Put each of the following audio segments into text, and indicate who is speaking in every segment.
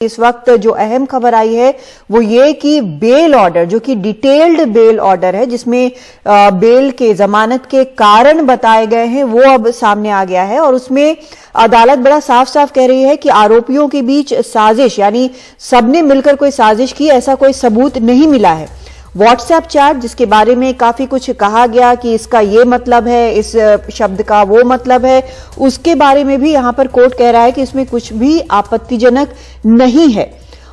Speaker 1: इस वक्त जो अहम खबर आई है वो ये कि बेल ऑर्डर, जो कि डिटेल्ड बेल ऑर्डर है जिसमें बेल के जमानत के कारण बताए गए हैं, वो अब सामने आ गया है। और उसमें अदालत बड़ा साफ साफ कह रही है कि आरोपियों के बीच साजिश, यानी सबने मिलकर कोई साजिश की, ऐसा कोई सबूत नहीं मिला है। व्हाट्सएप चैट जिसके बारे में काफी कुछ कहा गया कि इसका ये मतलब है, इस शब्द का वो मतलब है, उसके बारे में भी यहां पर कोर्ट कह रहा है कि इसमें कुछ भी आपत्तिजनक नहीं है।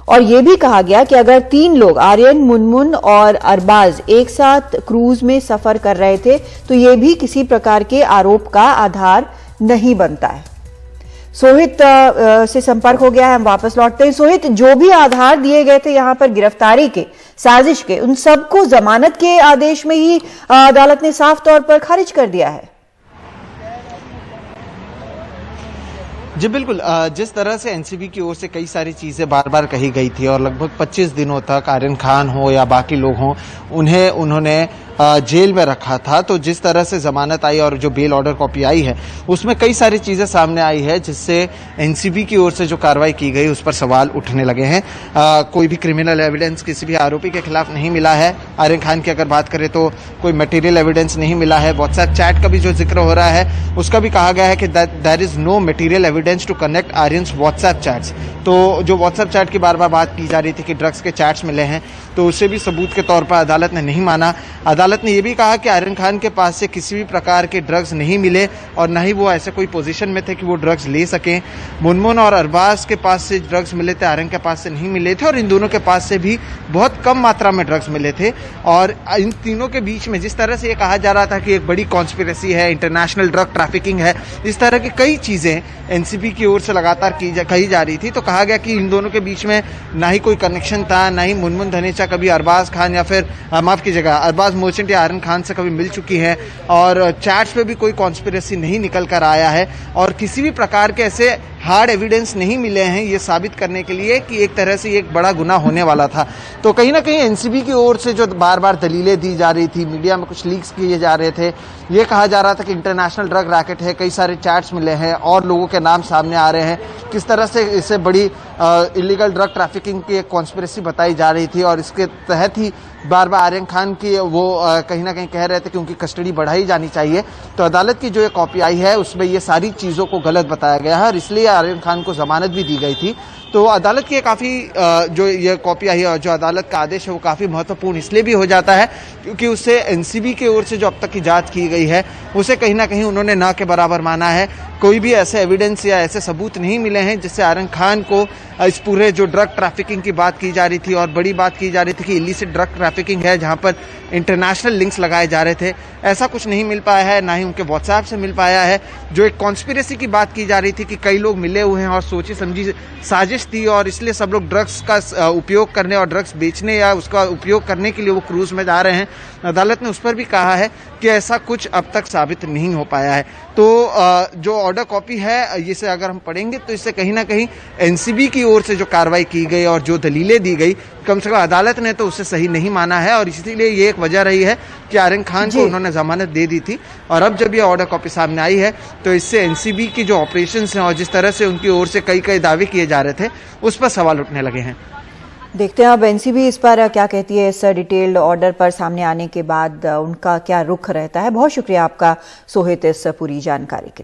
Speaker 1: और यह भी कहा गया कि अगर 3 लोग, आर्यन, मुनमुन और अरबाज, एक साथ क्रूज में सफर कर रहे थे तो यह भी किसी प्रकार के आरोप का आधार नहीं बनता है। सोहित से संपर्क हो गया है, हम वापस लौटते हैं। सोहित, जो भी आधार दिए गए थे यहां पर गिरफ्तारी के, साजिश के, उन सबको जमानत के आदेश में ही अदालत ने साफ तौर पर खारिज कर दिया है।
Speaker 2: जी बिल्कुल, जिस तरह से एनसीबी की ओर से कई सारी चीज़ें बार बार कही गई थी और लगभग 25 दिनों तक आर्यन खान हो या बाकी लोग हों, उन्होंने जेल में रखा था। तो जिस तरह से जमानत आई और जो बेल ऑर्डर कॉपी आई है उसमें कई सारी चीज़ें सामने आई है जिससे एनसीबी की ओर से जो कार्रवाई की गई उस पर सवाल उठने लगे हैं। कोई भी क्रिमिनल एविडेंस किसी भी आरोपी के खिलाफ नहीं मिला है। आर्यन खान की अगर बात करें तो कोई मटेरियल एविडेंस नहीं मिला है। व्हाट्सएप चैट का भी जो जिक्र हो रहा है उसका भी कहा गया है कि there is no material evidence to connect Aryan's WhatsApp chats. तो जो व्हाट्सएप चैट की बार बार बात की जा रही थी कि ड्रग्स के चैट्स मिले हैं, तो उसे भी सबूत के तौर पर अदालत ने नहीं माना। अदालत ने यह भी कहा कि आर्यन खान के पास से किसी भी प्रकार के ड्रग्स नहीं मिले और न ही वो ऐसे कोई पोजीशन में थे कि वो ड्रग्स ले सकें। मुनमुन और अरबाज के पास से ड्रग्स मिले थे, आर्यन के पास से नहीं मिले थे, और इन दोनों के पास से भी बहुत कम मात्रा में ड्रग्स मिले थे। और इन तीनों के बीच में जिस तरह से ये कहा जा रहा था कि एक बड़ी कॉन्स्पिरेसी है, इंटरनेशनल ड्रग ट्रैफिकिंग है, इस तरह की कई चीज़ें एनसीबी की ओर से लगातार कही जा रही थी। तो कहा गया कि इन दोनों के बीच में ना ही कोई कनेक्शन था, ना ही मुनमुन धनेचा कभी अरबाज खान या फिर माफ कीजिएगा अरबाज मोर्चेंट या आर्यन खान से कभी मिल चुकी है, और चैट्स पे भी कोई कॉन्स्पिरेसी नहीं निकल कर आया है। और किसी भी प्रकार के ऐसे हार्ड एविडेंस नहीं मिले हैं ये साबित करने के लिए कि एक तरह से ये एक बड़ा गुनाह होने वाला था। तो कहीं ना कहीं एनसीबी की ओर से जो बार बार दलीलें दी जा रही थी, मीडिया में कुछ लीक्स किए जा रहे थे, ये कहा जा रहा था कि इंटरनेशनल ड्रग रैकेट है, कई सारे चैट्स मिले हैं और लोगों के नाम सामने आ रहे हैं, किस तरह से इसे बड़ी इलीगल ड्रग ट्रैफिकिंग की एक कॉन्स्पिरेसी बताई जा रही थी। और इसके तहत ही बार बार आर्यन खान की वो कहीं ना कहीं कह रहे थे कि उनकी कस्टडी बढ़ाई जानी चाहिए। तो अदालत की जो ये कॉपी आई है उसमें ये सारी चीज़ों को गलत बताया गया है और इसलिए आर्यन खान को जमानत भी दी गई थी। तो अदालत की काफ़ी जो ये कॉपी आई है और जो अदालत का आदेश है वो काफ़ी महत्वपूर्ण इसलिए भी हो जाता है क्योंकि उससे एनसीबी की ओर से जो अब तक की जांच की गई है उसे कहीं ना कहीं उन्होंने ना के बराबर माना है। कोई भी ऐसे एविडेंस या ऐसे सबूत नहीं मिले हैं जिससे आर्यन खान को इस पूरे जो ड्रग ट्रैफिकिंग की बात की जा रही थी और बड़ी बात की जा रही थी कि इलिसिट ड्रग ट्रैफिकिंग है जहां पर इंटरनेशनल लिंक्स लगाए जा रहे थे, ऐसा कुछ नहीं मिल पाया है, ना ही उनके व्हाट्सएप से मिल पाया है। जो एक कॉन्स्पिरेसी की बात की जा रही थी कि कई लोग मिले हुए हैं और सोची समझी साजिश थी और इसलिए सब लोग ड्रग्स का उपयोग करने और ड्रग्स बेचने या उसका उपयोग करने के लिए वो क्रूज में जा रहे हैं, अदालत ने उस पर भी कहा है कि ऐसा कुछ अब तक साबित नहीं हो पाया है। तो जो ऑर्डर कॉपी है इसे अगर हम पढ़ेंगे तो इससे कहीं ना कहीं एनसीबी की ओर से जो कार्रवाई की गई और जो दलीलें दी गई, कम से कम अदालत ने तो उसे सही नहीं माना है और इसीलिए ये एक वजह रही है कि आर्यन खान को उन्होंने जमानत दे दी थी। और अब जब ये ऑर्डर कॉपी सामने आई है तो इससे एनसीबी की जो ऑपरेशंस हैं और जिस तरह से उनकी ओर से कई दावे किए जा रहे थे उस पर सवाल उठने लगे हैं।
Speaker 1: देखते हैं अब एनसीबी इस पर क्या कहती है। इस डिटेल्ड ऑर्डर पर सामने आने के बाद उनका क्या रुख रहता है। बहुत शुक्रिया आपका सोहित इस पूरी जानकारी के लिए।